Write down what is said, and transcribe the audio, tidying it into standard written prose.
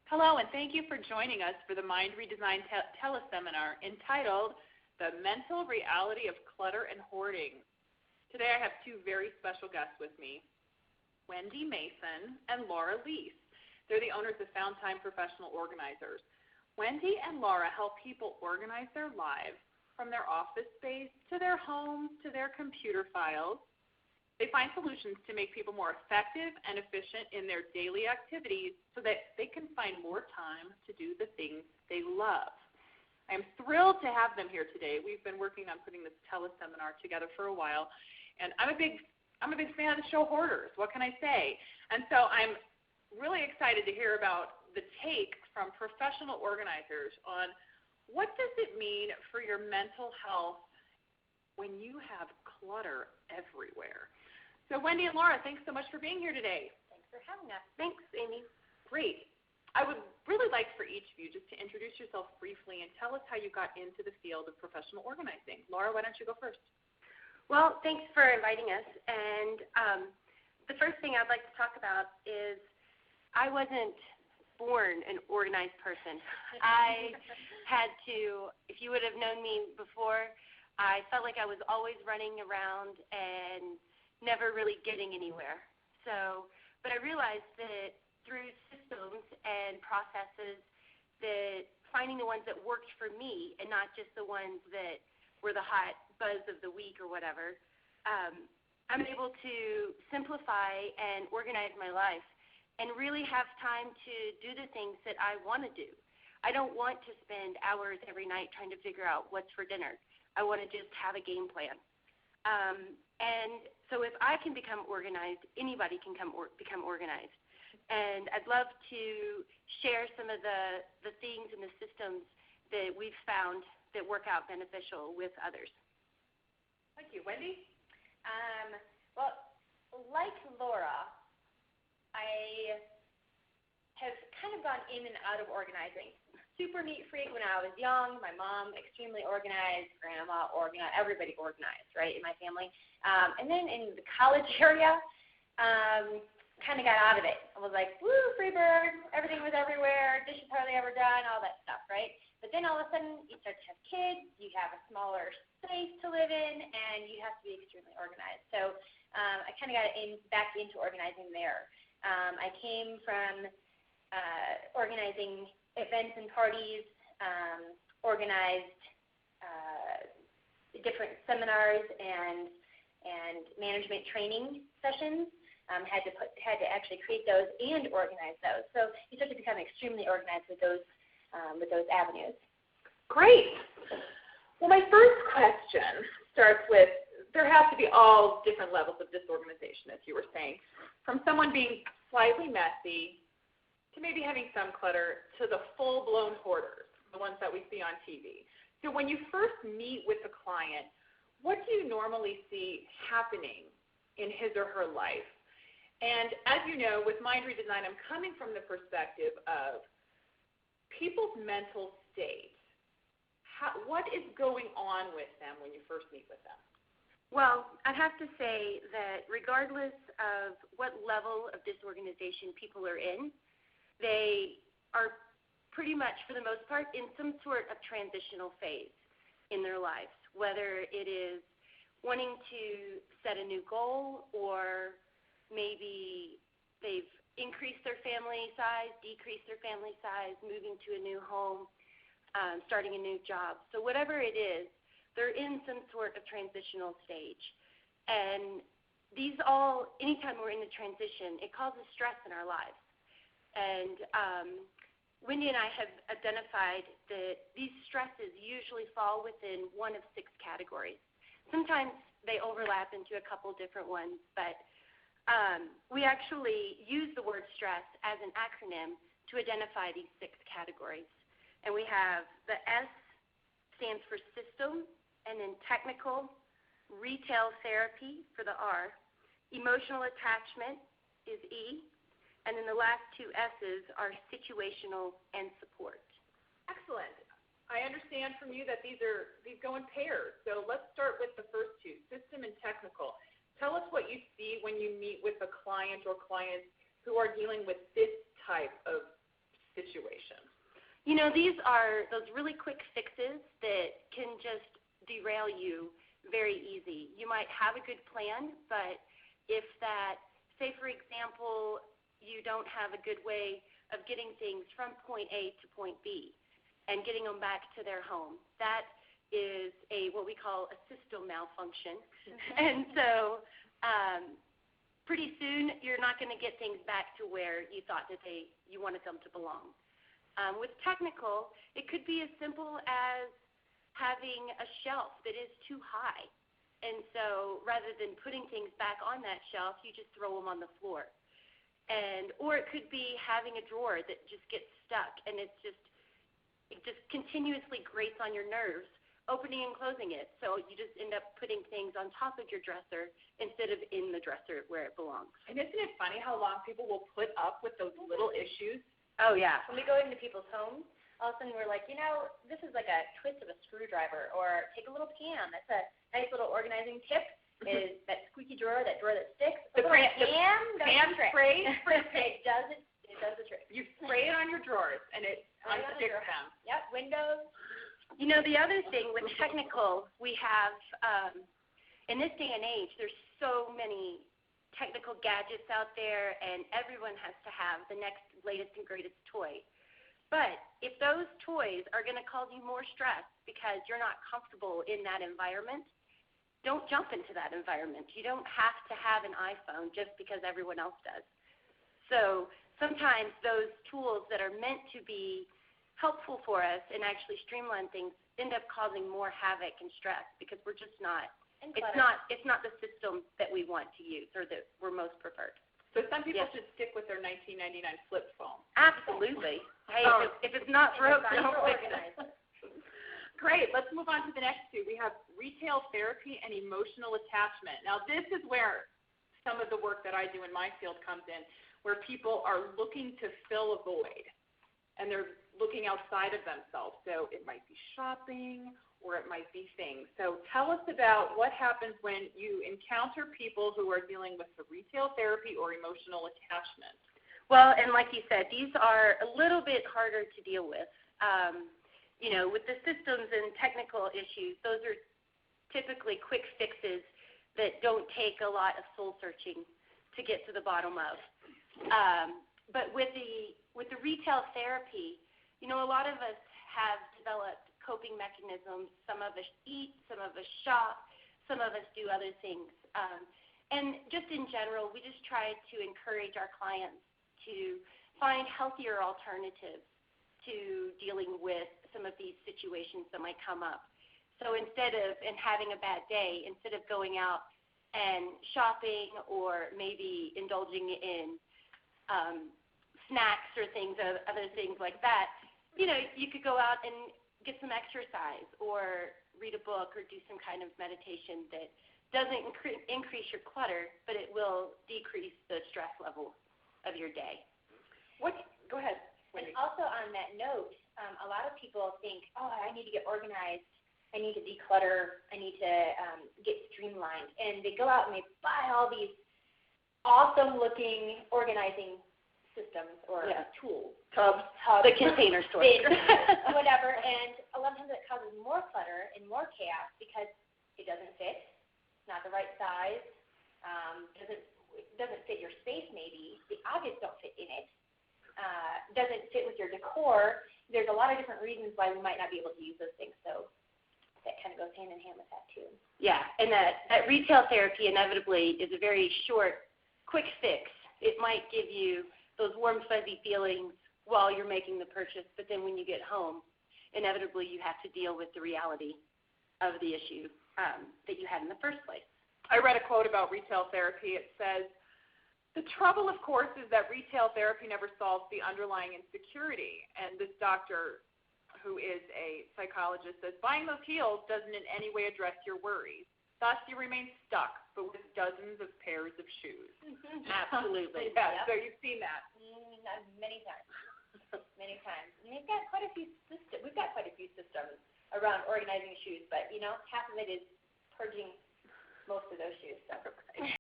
Hello, and thank you for joining us for the Mind Redesign Teleseminar entitled The Mental Reality of Clutter and Hoarding. Today I have two very special guests with me, Wendi Mason and Laura Lease. They're the owners of Found Time Professional Organizers. Wendi and Laura help people organize their lives from their office space to their homes to their computer files. They find solutions to make people more effective and efficient in their daily activities so that they can find more time to do the things they love. I am thrilled to have them here today. We've been working on putting this teleseminar together for a while, and I'm a big fan of the show Hoarders. What can I say? And so I'm really excited to hear about the take from professional organizers on what does it mean for your mental health when you have clutter everywhere. So Wendi and Laura, thanks so much for being here today. Thanks for having us. Thanks, Amy. Great. I would really like for each of you just to introduce yourself briefly and tell us how you got into the field of professional organizing. Laura, why don't you go first? Well, thanks for inviting us. And the first thing I'd like to talk about is I wasn't born an organized person. I had to, if you would have known me before, I felt like I was always running around and never really getting anywhere. But I realized that through systems and processes, that finding the ones that worked for me and not just the ones that were the hot buzz of the week or whatever, I'm able to simplify and organize my life and really have time to do the things that I want to do. I don't want to spend hours every night trying to figure out what's for dinner. I want to just have a game plan. And so if I can become organized, anybody can become organized. And I'd love to share some of the things and the systems that we've found that work out beneficial with others. Thank you. Wendi? Well, like Laura, I have kind of gone in and out of organizing. Super neat freak when I was young. My mom, extremely organized. Grandma, organized. Everybody organized, right, in my family. And then in the college area, kind of got out of it. I was like, woo, free bird. Everything was everywhere. Dishes hardly ever done, all that stuff, right? But then all of a sudden, you start to have kids. You have a smaller space to live in, and you have to be extremely organized. So I kind of got back into organizing there. I came from organizing events and parties, organized different seminars and management training sessions. Had to actually create those and organize those. So you start to become extremely organized with those avenues. Great. Well, my first question starts with there have to be all different levels of disorganization, as you were saying, from someone being slightly messy to maybe having some clutter, to the full-blown hoarders, the ones that we see on TV. So when you first meet with a client, what do you normally see happening in his or her life? And as you know, with Mind Redesign, I'm coming from the perspective of people's mental state. What is going on with them when you first meet with them? Well, I'd have to say that regardless of what level of disorganization people are in, they are pretty much, for the most part, in some sort of transitional phase in their lives, whether it is wanting to set a new goal or maybe they've increased their family size, decreased their family size, moving to a new home, starting a new job. So whatever it is, they're in some sort of transitional stage. And anytime we're in a transition, it causes stress in our lives. And Wendi and I have identified that these stresses usually fall within one of 6 categories. Sometimes they overlap into a couple different ones, but we actually use the word stress as an acronym to identify these 6 categories. And we have the S stands for system, and then technical, retail therapy for the R, emotional attachment is E, and then the last 2 S's are situational and support. Excellent. I understand from you that these go in pairs. So let's start with the first 2, system and technical. Tell us what you see when you meet with a client or clients who are dealing with this type of situation? These are those really quick fixes that can just derail you very easy. You might have a good plan, but if that, say for example, you don't have a good way of getting things from point A to point B and getting them back to their home, that is what we call a system malfunction. And so pretty soon you're not going to get things back to where you thought that you wanted them to belong. With technical, it could be as simple as having a shelf that is too high. And so rather than putting things back on that shelf, you just throw them on the floor. Or it could be having a drawer that just gets stuck and it just continuously grates on your nerves, opening and closing it. So you just end up putting things on top of your dresser instead of in the dresser where it belongs. And isn't it funny how long people will put up with those little issues? Oh, yeah. When we go into people's homes, all of a sudden we're like, this is like a twist of a screwdriver, or take a little pan. That's a nice little organizing tip, is that squeaky drawer, that drawer that sticks. The pan spray? It does the trick. You spray it on your drawers, and it unsticks them. Yep, windows. The other thing with technical, we have, in this day and age, there's so many technical gadgets out there, and everyone has to have the next latest and greatest toy. But if those toys are going to cause you more stress because you're not comfortable in that environment, don't jump into that environment. You don't have to have an iPhone just because everyone else does. So sometimes those tools that are meant to be helpful for us and actually streamline things end up causing more havoc and stress because we're just not. It's not the system that we want to use or that we're most preferred. So some people should stick with their $19.99 flip phone. Absolutely. Hey, if it's not broke, don't fix it. Great. Let's move on to the next two. We have retail therapy and emotional attachment. Now, this is where some of the work that I do in my field comes in, where people are looking to fill a void, and they're looking outside of themselves. So it might be shopping, or it might be things. So tell us about what happens when you encounter people who are dealing with the retail therapy or emotional attachment. Well, and like you said, these are a little bit harder to deal with. With the systems and technical issues, those are typically quick fixes that don't take a lot of soul searching to get to the bottom of. But with the retail therapy, a lot of us have developed coping mechanisms. Some of us eat, some of us shop, some of us do other things. And just in general, we just try to encourage our clients to find healthier alternatives to dealing with some of these situations that might come up. So instead of having a bad day, instead of going out and shopping or maybe indulging in snacks or other things like that, you could go out and get some exercise or read a book or do some kind of meditation that doesn't increase your clutter, but it will decrease the stress level of your day. Go ahead, Wendi. And also on that note, a lot of people think, I need to get organized, I need to declutter, I need to get streamlined. And they go out and they buy all these awesome-looking organizing systems or tools. Tubs, the container store. Whatever, and a lot of times it causes more clutter and more chaos because it doesn't fit, it's not the right size, doesn't fit your space maybe, the objects don't fit in it, doesn't fit with your decor. There's a lot of different reasons why we might not be able to use those things, so that kind of goes hand in hand with that too. Yeah, and that retail therapy inevitably is a very short, quick fix. It might give you those warm, fuzzy feelings while you're making the purchase, but then when you get home, inevitably you have to deal with the reality of the issue that you had in the first place. I read a quote about retail therapy. It says, "The trouble, of course, is that retail therapy never solves the underlying insecurity." And this doctor, who is a psychologist, says, "Buying those heels doesn't in any way address your worries. Thus, you remain stuck, but with dozens of pairs of shoes." Absolutely. Yeah, so you've seen that. Many times. Many times. And we've got quite a few systems around organizing shoes, but half of it is purging most of those shoes. So.